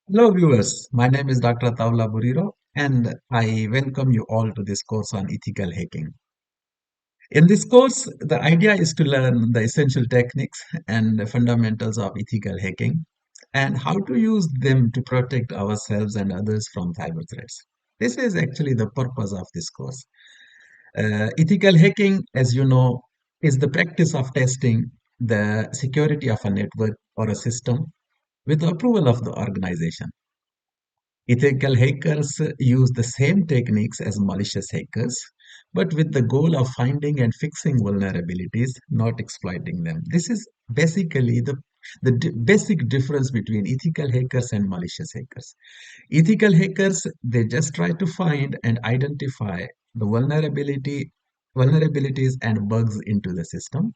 Hello, viewers. My name is Dr. Tavla Buriro, and I welcome you all to this course on ethical hacking. In this course, the idea is to learn the essential techniques and the fundamentals of ethical hacking and how to use them to protect ourselves and others from cyber threats. This is actually the purpose of this course. Ethical hacking, as you know, is the practice of testing the security of a network or a system with the approval of the organization. Ethical hackers use the same techniques as malicious hackers, but with the goal of finding and fixing vulnerabilities, not exploiting them. This is basically the basic difference between ethical hackers and malicious hackers. Ethical hackers, they just try to find and identify the vulnerabilities and bugs into the system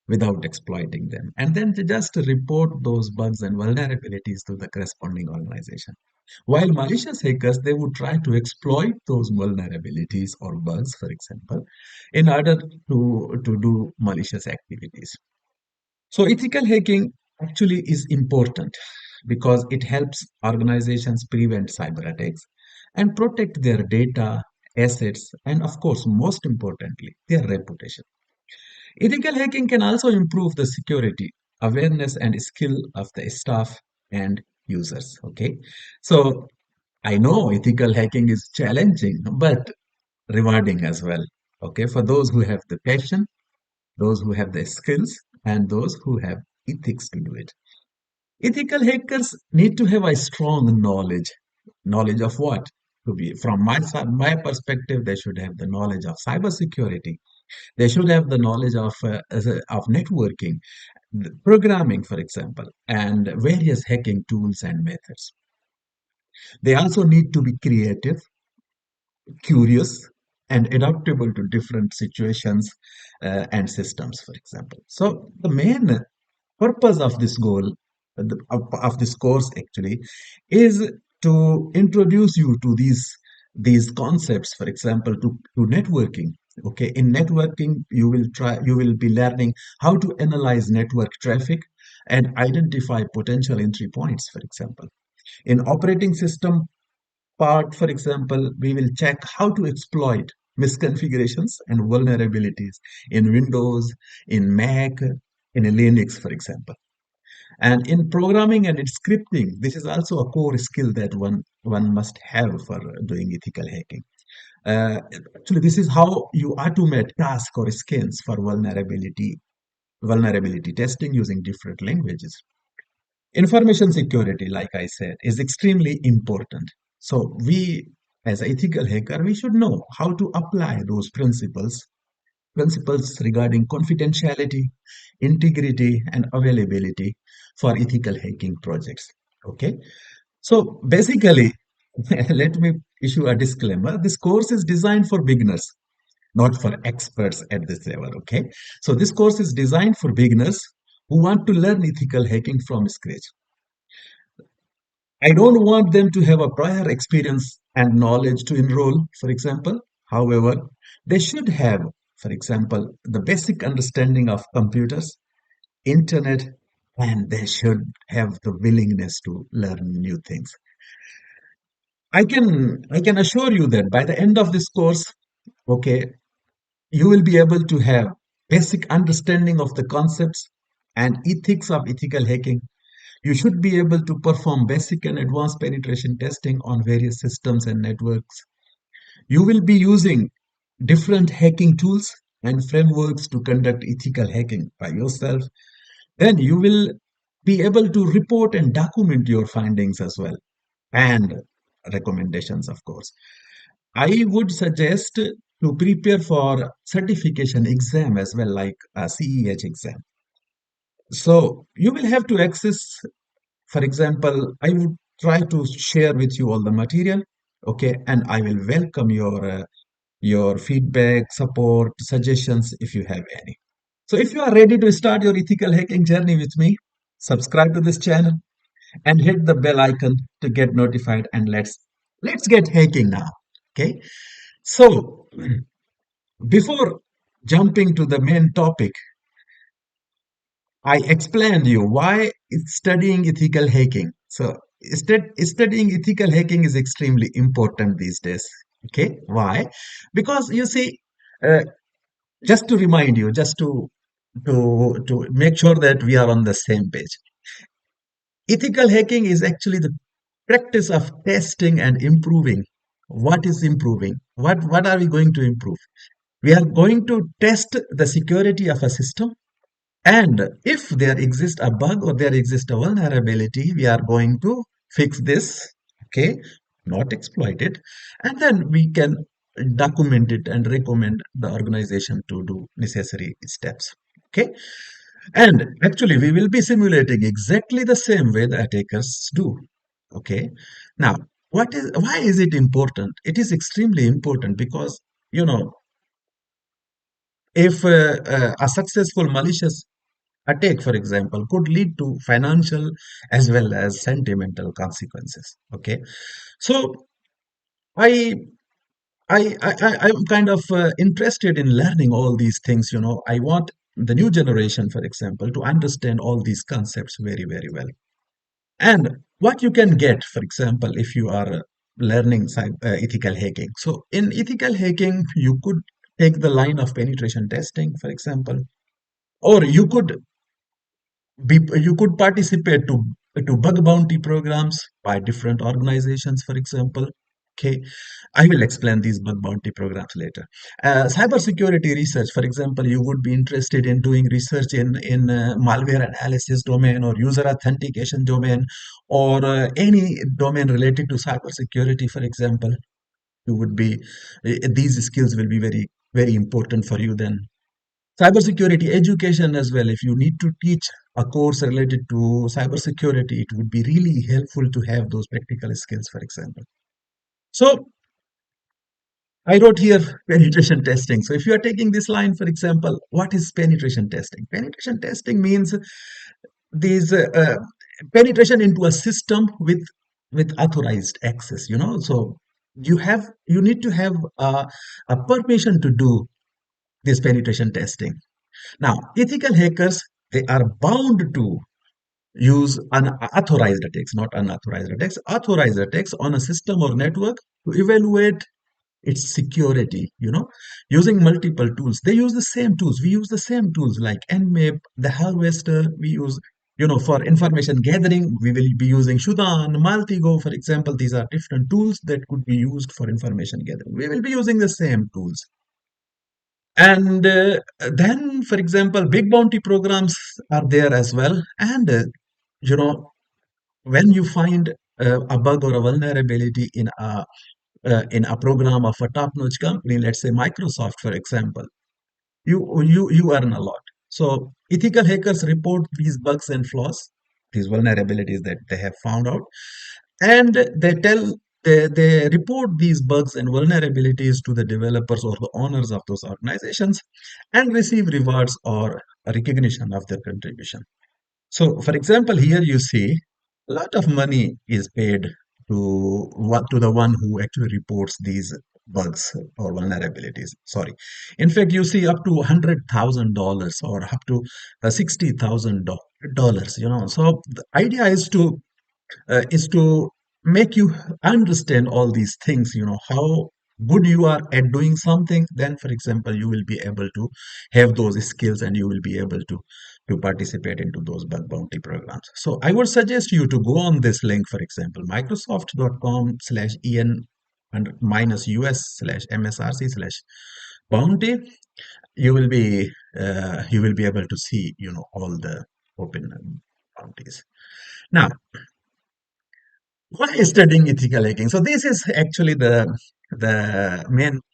without exploiting them. And then they just report those bugs and vulnerabilities to the corresponding organization. While malicious hackers, they would try to exploit those vulnerabilities or bugs, for example, in order to do malicious activities. So ethical hacking actually is important because it helps organizations prevent cyber attacks and protect their data, assets, and of course, most importantly, their reputation. Ethical hacking can also improve the security, awareness, and skill of the staff and users. Okay, so I know ethical hacking is challenging, but rewarding as well. Okay, for those who have the passion, those who have the skills, and those who have ethics to do it. Ethical hackers need to have a strong knowledge. Knowledge of what? To be from my perspective, they should have the knowledge of cybersecurity. They should have the knowledge of networking, programming, for example, and various hacking tools and methods. They also need to be creative, curious, and adaptable to different situations and systems, for example. So the main purpose of this of this course actually is to introduce you to these concepts, for example, to networking. Okay, in networking, you will be learning how to analyze network traffic and identify potential entry points, for example. In operating system part, for example, we will check how to exploit misconfigurations and vulnerabilities in Windows, in Mac, in a Linux, for example. And in programming and in scripting, this is also a core skill that one must have for doing ethical hacking. Uh, Actually, this is how you automate tasks or scans for vulnerability testing using different languages. Information security, like I said, is extremely important. So we, as ethical hacker, we should know how to apply those principles regarding confidentiality, integrity, and availability for ethical hacking projects. Okay. So basically, let me issue a disclaimer. This course is designed for beginners, not for experts at this level. Okay. So this course is designed for beginners who want to learn ethical hacking from scratch. I don't want them to have a prior experience and knowledge to enroll, for example. However, they should have, for example, the basic understanding of computers, internet, and they should have the willingness to learn new things. I can assure you that by the end of this course, okay, you will be able to have basic understanding of the concepts and ethics of ethical hacking. You should be able to perform basic and advanced penetration testing on various systems and networks. You will be using different hacking tools and frameworks to conduct ethical hacking by yourself. Then you will be able to report and document your findings as well, and recommendations, of course. I would suggest to prepare for certification exam as well, like a CEH exam. So you will have to access. For example, I would try to share with you all the material, okay, and I will welcome your feedback, support, suggestions if you have any. So if you are ready to start your ethical hacking journey with me, subscribe to this channel and hit the bell icon to get notified, and let's get hacking now. Okay? So before jumping to the main topic, I explained you why it's studying ethical hacking. So studying ethical hacking is extremely important these days. Okay, why? Because you see, uh, just to remind you, just to make sure that we are on the same page. Ethical hacking is actually the practice of testing and improving. What is improving? What are we going to improve? We are going to test the security of a system, and if there exists a bug or there exists a vulnerability, we are going to fix this, okay, not exploit it, and then we can document it and recommend the organization to do necessary steps. Okay, and actually, we will be simulating exactly the same way the attackers do. Okay. Now, why is it important? It is extremely important because, you know, if a successful malicious attack, for example, could lead to financial as well as sentimental consequences. Okay. So I I'm kind of interested in learning all these things. I want the new generation, for example, to understand all these concepts very, very well. And what you can get, for example, if you are learning ethical hacking. So in ethical hacking, you could take the line of penetration testing, for example, or you could participate to bug bounty programs by different organizations, for example. Okay, I will explain these bug bounty programs later. Cybersecurity research, for example, you would be interested in doing research in malware analysis domain or user authentication domain or any domain related to cybersecurity, for example. You would be these skills will be very, very important for you then. Cybersecurity education as well. If you need to teach a course related to cybersecurity, it would be really helpful to have those practical skills, for example. So I wrote here penetration testing. So if you are taking this line, for example, what is penetration testing? Penetration testing means these penetration into a system with authorized access. So you need to have a permission to do this penetration testing. Now, ethical hackers, they are bound to use unauthorized attacks, not unauthorized attacks, authorized attacks on a system or network to evaluate its security, using multiple tools. They use the same tools. We use the same tools like Nmap, the Harvester. We use, for information gathering, we will be using Shudan, Maltigo, for example. These are different tools that could be used for information gathering. We will be using the same tools. And then, for example, big bounty programs are there as well. And, you know, when you find a bug or a vulnerability in a program of a top-notch company, let's say Microsoft, for example, you earn a lot. So ethical hackers report these bugs and flaws, these vulnerabilities that they have found out, and they report these bugs and vulnerabilities to the developers or the owners of those organizations and receive rewards or recognition of their contribution. So, for example, here you see a lot of money is paid to the one who actually reports these bugs or vulnerabilities. Sorry. In fact, you see up to $100,000 or up to $60,000. So the idea is to make you understand all these things. How good you are at doing something. Then, for example, you will be able to have those skills and you will be able to participate into those bug bounty programs. So I would suggest you to go on this link, for example, microsoft.com/en and -us/msrc/bounty. You will be able to see all the open bounties. Now, why studying ethical hacking? So this is actually the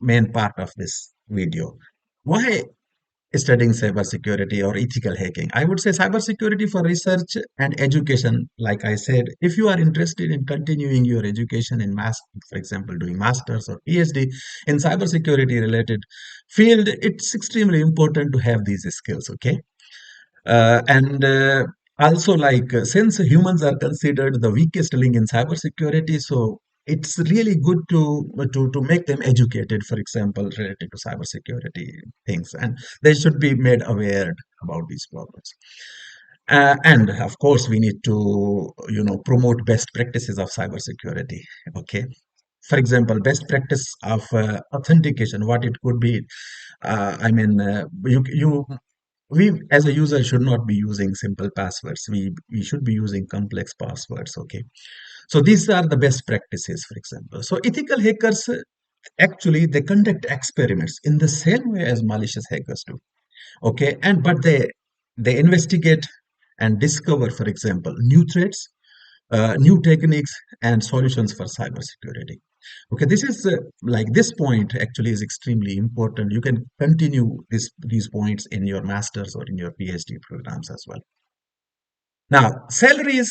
main part of this video. Why studying cybersecurity or ethical hacking? I would say cybersecurity for research and education. Like I said, if you are interested in continuing your education in for example, doing masters or PhD in cybersecurity related field, it's extremely important to have these skills. Okay, and also, like, since humans are considered the weakest link in cybersecurity, so it's really good to make them educated, for example, related to cybersecurity things, and they should be made aware about these problems. And of course, we need to, promote best practices of cybersecurity. Okay. For example, best practice of authentication, what it could be. I mean, we as a user should not be using simple passwords. We should be using complex passwords. Okay. So these are the best practices, for example. So ethical hackers actually they conduct experiments in the same way as malicious hackers do. Okay, and but they investigate and discover, for example, new threats, new techniques, and solutions for cybersecurity. Okay, this is like this point actually is extremely important. You can continue these points in your masters or in your PhD programs as well. Now, salaries,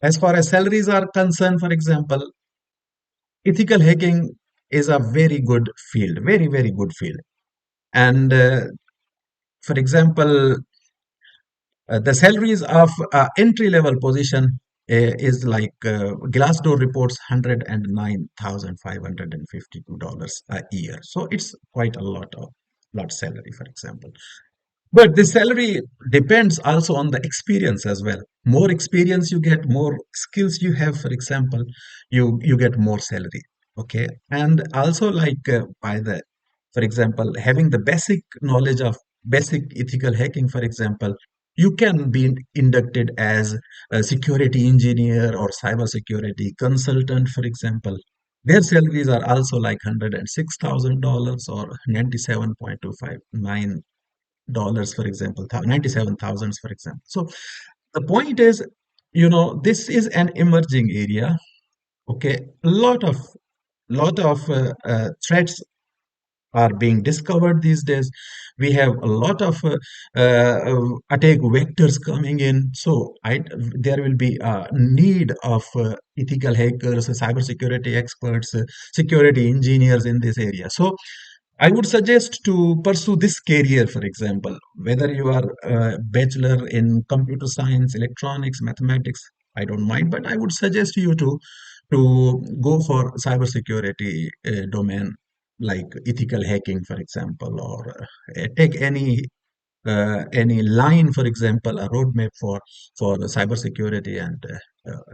as far as salaries are concerned, for example, ethical hacking is a very good field, very, very good field. And for example, the salaries of entry level position is like Glassdoor reports $109,552 a year. So it's quite a lot salary, for example. But the salary depends also on the experience as well. More experience you get, more skills you have, for example, you get more salary. Okay. And also like by the, for example, having the basic knowledge of basic ethical hacking, for example, you can be inducted as a security engineer or cyber security consultant, for example. Their salaries are also like $106,000 or 97.259 dollars, for example, 97,000, for example. So the point is, this is an emerging area. Okay, a lot of threats are being discovered these days. We have a lot of attack vectors coming in. So there will be a need of ethical hackers, cybersecurity experts, security engineers in this area. So I would suggest to pursue this career, for example, whether you are a bachelor in computer science, electronics, mathematics, I don't mind, but I would suggest you to go for cybersecurity domain like ethical hacking, for example, or take any line, for example, a roadmap for cybersecurity, and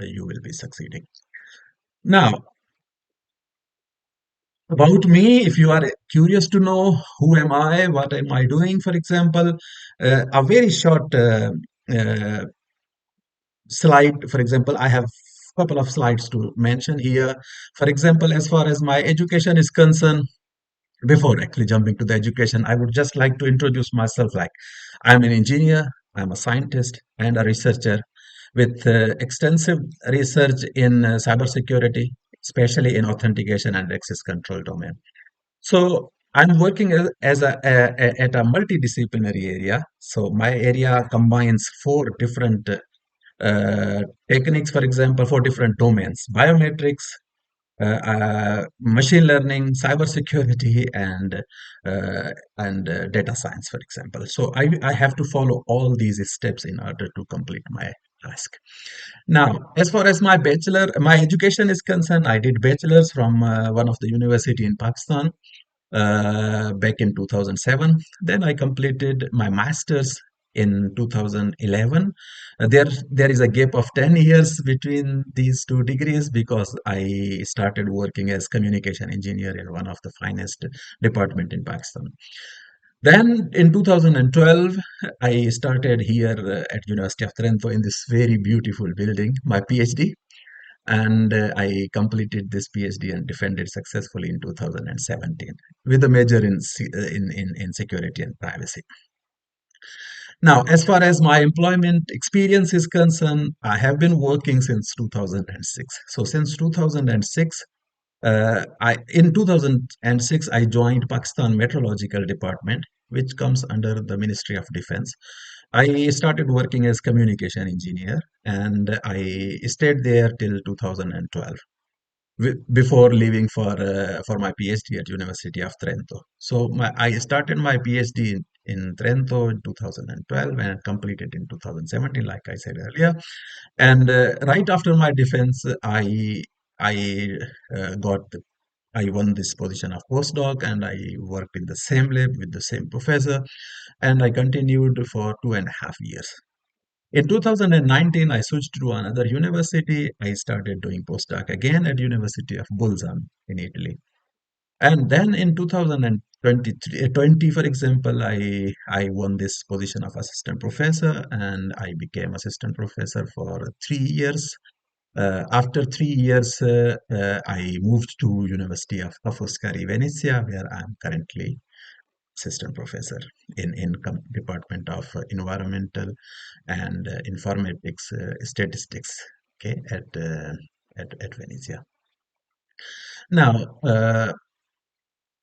you will be succeeding. Now, about me, if you are curious to know who am I, what am I doing, for example, a very short uh, slide, for example, I have a couple of slides to mention here. For example, as far as my education is concerned, before actually jumping to the education, I would just like to introduce myself like I'm an engineer, I'm a scientist, and a researcher with extensive research in cybersecurity, especially in authentication and access control domain. So I'm working at a multidisciplinary area. So my area combines four different techniques, for example, four different domains: biometrics, machine learning, cybersecurity, and data science, for example. So I have to follow all these steps in order to complete my task. Now, as far as my education is concerned, I did bachelor's from one of the university in Pakistan back in 2007. Then I completed my master's in 2011. There is a gap of 10 years between these two degrees because I started working as communication engineer in one of the finest department in Pakistan. Then in 2012, I started here at University of Toronto in this very beautiful building, my PhD, and I completed this PhD and defended successfully in 2017 with a major in security and privacy. Now, as far as my employment experience is concerned, I have been working since 2006. So since 2006, in 2006, I joined Pakistan Meteorological Department, which comes under the Ministry of Defense. I started working as communication engineer, and I stayed there till 2012 before leaving for my PhD at University of Trento. So I started my PhD in Trento in 2012 and completed in 2017, like I said earlier. And right after my defense, I got I won this position of postdoc, and I worked in the same lab with the same professor, and I continued for 2.5 years. In 2019, I switched to another university. I started doing postdoc again at University of Bolzano in Italy. And then in 2020, for example, I won this position of assistant professor, and I became assistant professor for 3 years. After 3 years, I moved to University of Ca' Foscari, Venezia, where I'm currently assistant professor in Department of Environmental and Informatics Statistics, okay, at Venezia. Now,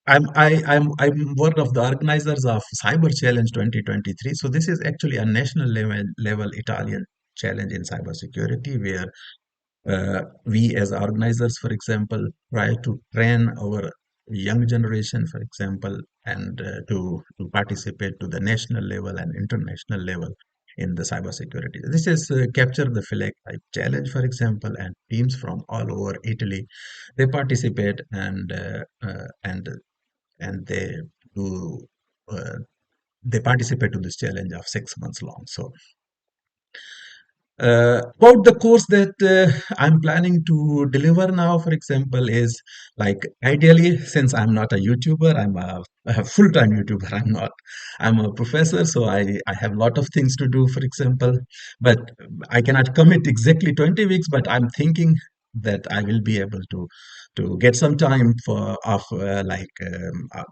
I'm one of the organizers of Cyber Challenge 2023. So this is actually a national level Italian challenge in cybersecurity, where we as organizers, for example, try to train our young generation, for example, and to participate to the national level and international level in the cybersecurity. This is capture the flag type challenge, for example, and teams from all over Italy, they participate and do uh, they participate to this challenge of 6 months long. So about the course that I'm planning to deliver now, for example, is like ideally, since I'm not a YouTuber, I'm a full-time YouTuber. I'm not. I'm a professor, so I have a lot of things to do, for example, but I cannot commit exactly 20 weeks, but I'm thinking that I will be able to get some time for of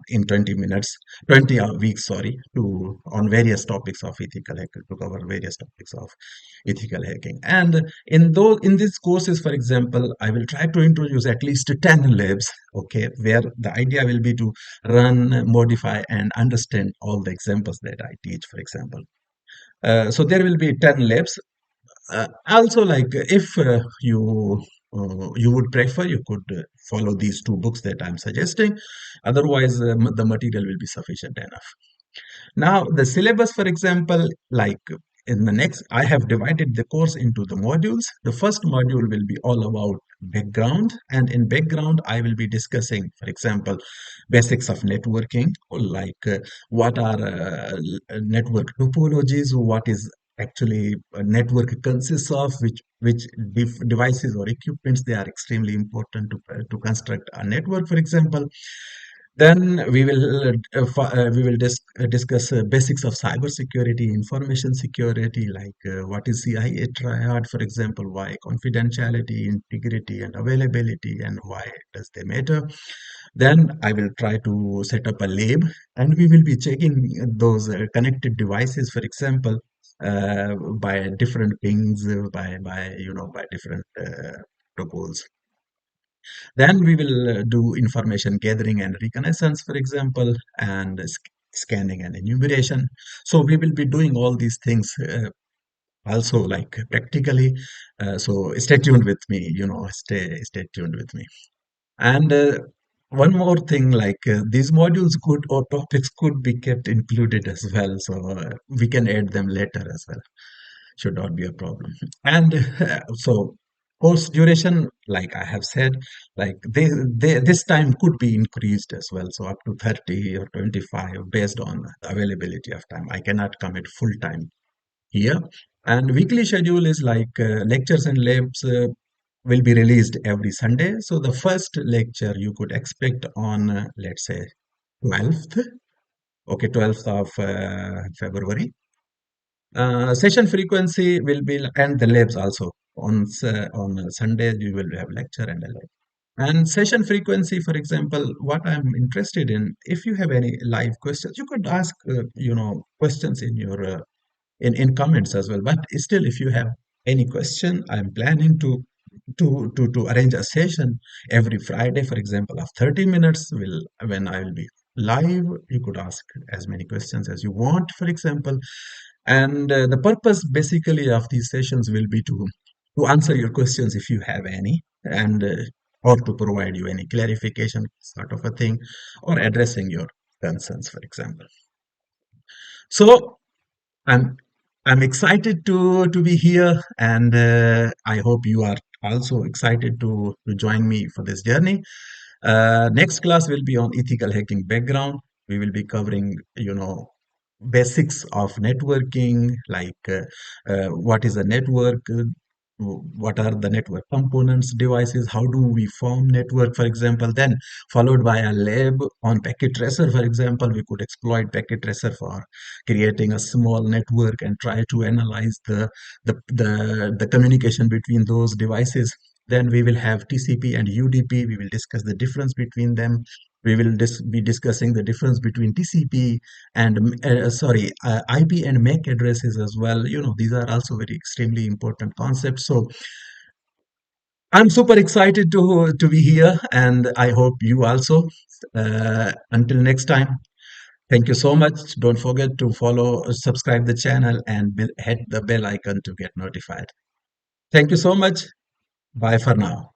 in 20 minutes 20 weeks, sorry, to on various topics of ethical hacking, to cover various topics of ethical hacking. And in these courses, for example, I will try to introduce at least 10 labs, okay, where the idea will be to run, modify, and understand all the examples that I teach, for example. So there will be 10 labs. Also, like if you would prefer, you could follow these two books that I'm suggesting. Otherwise, the material will be sufficient enough. Now, the syllabus, for example, like in the next, I have divided the course into the modules. The first module will be all about background, and in background, I will be discussing, for example, basics of networking, or like what are network topologies, what is actually a network consists of, which devices or equipments they are extremely important to construct a network, for example. Then we will discuss basics of cybersecurity, information security, like what is CIA triad, for example, why confidentiality, integrity, and availability, and why does they matter. Then I will try to set up a lab, and we will be checking those connected devices, for example, by different pings, by different protocols. Then we will do information gathering and reconnaissance, for example, and scanning and enumeration. So we will be doing all these things also like practically. So stay tuned with me, stay tuned with me. And one more thing, like these modules could or topics could be kept included as well. So we can add them later as well, should not be a problem. And so course duration, like I have said, like this time could be increased as well, so up to 30 or 25 based on the availability of time. I cannot commit full time here. And weekly schedule is like lectures and labs will be released every Sunday. So the first lecture you could expect on let's say 12th, okay, 12th of February. Session frequency will be, and the labs also on Sunday you will have lecture and a lab. And session frequency, for example, what I'm interested in, if you have any live questions, you could ask questions in your in comments as well. But still, if you have any question, I'm planning to arrange a session every Friday, for example, of 30 minutes. Will When I will be live, you could ask as many questions as you want, for example. And the purpose basically of these sessions will be to answer your questions if you have any, and or to provide you any clarification sort of a thing, or addressing your concerns, for example. So I'm I'm excited to be here, and I hope you are also excited to join me for this journey. Next class will be on ethical hacking background. We will be covering, basics of networking, like what is a network, what are the network components, devices, how do we form network, for example. Then followed by a lab on packet tracer, for example. We could exploit packet tracer for creating a small network and try to analyze the communication between those devices. Then we will have TCP and UDP. We will discuss the difference between them. We will be discussing the difference between TCP and IP and MAC addresses as well. These are also very extremely important concepts. So I'm super excited to be here, and I hope you also. Until next time, thank you so much. Don't forget to follow, subscribe the channel, and hit the bell icon to get notified. Thank you so much. Bye for now.